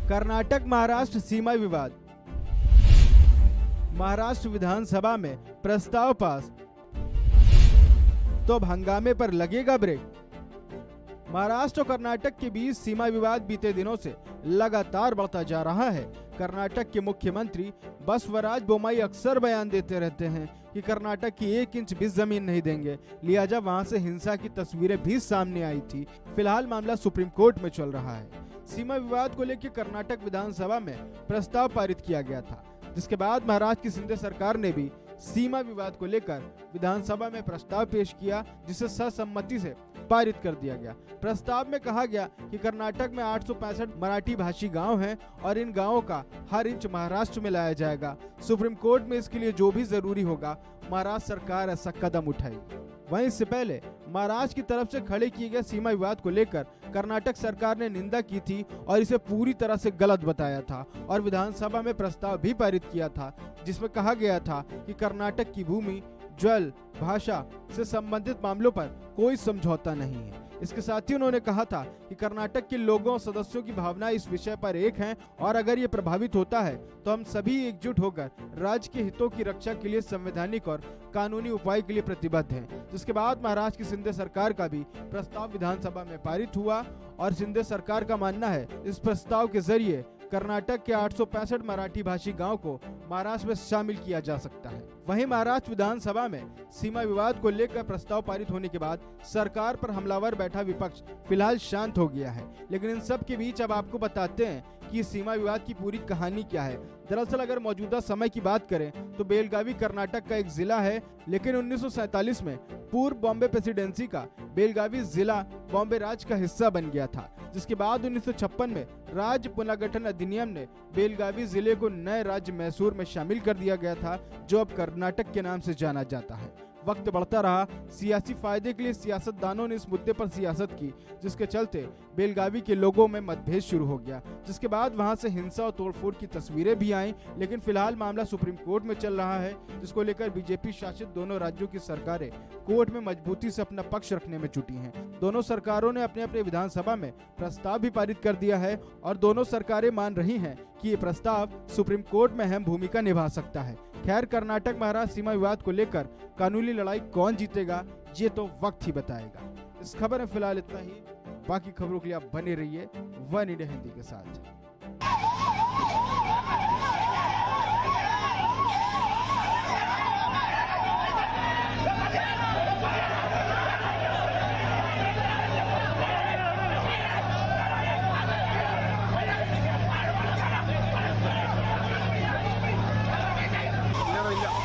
कर्नाटक महाराष्ट्र सीमा विवाद। महाराष्ट्र विधानसभा में प्रस्ताव पास, तो अब हंगामे पर लगेगा ब्रेक। महाराष्ट्र और कर्नाटक के बीच सीमा विवाद बीते दिनों से लगातार बढ़ता जा रहा है। कर्नाटक के मुख्यमंत्री बसवराज बोम्मई अक्सर बयान देते रहते हैं कि कर्नाटक की 1 इंच भी जमीन नहीं देंगे, लिहाजा वहां से हिंसा की तस्वीरें भी सामने आई थी। फिलहाल मामला सुप्रीम कोर्ट में चल रहा है। सीमा विवाद को लेकर कर्नाटक विधानसभा में प्रस्ताव पारित किया गया था, जिसके बाद महाराष्ट्र की शिंदे सरकार ने भी सीमा विवाद को लेकर विधानसभा में प्रस्ताव पेश किया, जिसे सर्वसम्मति से पारित कर दिया गया। प्रस्ताव में कहा गया कि कर्नाटक में 865 मराठी भाषी गांव हैं और इन गांवों का हर इंच महाराष्ट्र में लाया जाएगा। सुप्रीम कोर्ट में इसके लिए जो भी जरूरी होगा, महाराष्ट्र सरकार ऐसा कदम उठाएगी। वहीं इससे पहले महाराष्ट्र की तरफ से खड़े किए गए सीमा विवाद को लेकर कर्नाटक सरकार ने निंदा की थी और इसे पूरी तरह से गलत बताया था और विधानसभा में प्रस्ताव भी पारित किया था, जिसमें कहा गया था कि कर्नाटक की भूमि, जल, भाषा से संबंधित मामलों पर कोई समझौता नहीं है। इसके साथ ही उन्होंने कहा था कि कर्नाटक के लोगों और सदस्यों की भावना इस विषय पर एक हैं और अगर ये प्रभावित होता है तो हम सभी एकजुट होकर राज्य के हितों की रक्षा के लिए संवैधानिक और कानूनी उपाय के लिए प्रतिबद्ध हैं। जिसके बाद महाराष्ट्र की शिंदे सरकार का भी प्रस्ताव विधानसभा में पारित हुआ और शिंदे सरकार का मानना है इस प्रस्ताव के जरिए कर्नाटक के 865 मराठी भाषी गांव को महाराष्ट्र में शामिल किया जा सकता है। वहीं महाराष्ट्र विधानसभा में सीमा विवाद को लेकर प्रस्ताव पारित होने के बाद सरकार पर हमलावर बैठा विपक्ष फिलहाल शांत हो गया है। लेकिन इन सब के बीच अब आपको बताते हैं कि सीमा विवाद की पूरी कहानी क्या है। दरअसल अगर मौजूदा समय की बात करें तो बेलगावी कर्नाटक का एक जिला है, लेकिन 1947 में पूर्व बॉम्बे प्रेसिडेंसी का बेलगावी जिला बॉम्बे राज्य का हिस्सा बन गया था, जिसके बाद 1956 में राज्य पुनर्गठन अधिनियम ने बेलगावी जिले को नए राज्य मैसूर में शामिल कर दिया गया था, जो अब कर्नाटक के नाम से जाना जाता है। वक्त बढ़ता रहा, सियासी फायदे के लिए सियासतदानों ने इस मुद्दे पर सियासत की, जिसके चलते बेलगावी के लोगों में मतभेद शुरू हो गया, जिसके बाद वहां से हिंसा और तोड़फोड़ की तस्वीरें भी आईं। लेकिन फिलहाल मामला सुप्रीम कोर्ट में चल रहा है, जिसको लेकर बीजेपी शासित दोनों राज्यों की सरकारें कोर्ट में मजबूती से अपना पक्ष रखने में जुटी हैं। दोनों सरकारों ने अपने अपने विधानसभा में प्रस्ताव भी पारित कर दिया है और दोनों सरकारें मान रही हैं कि ये प्रस्ताव सुप्रीम कोर्ट में अहम भूमिका निभा सकता है। खैर, कर्नाटक महाराष्ट्र सीमा विवाद को लेकर कानूनी लड़ाई कौन जीतेगा, ये तो वक्त ही बताएगा। इस खबर में फिलहाल इतना ही। बाकी खबरों के लिए आप बने रहिए वन इंडिया हिंदी के साथ। ಇಲ್ಲ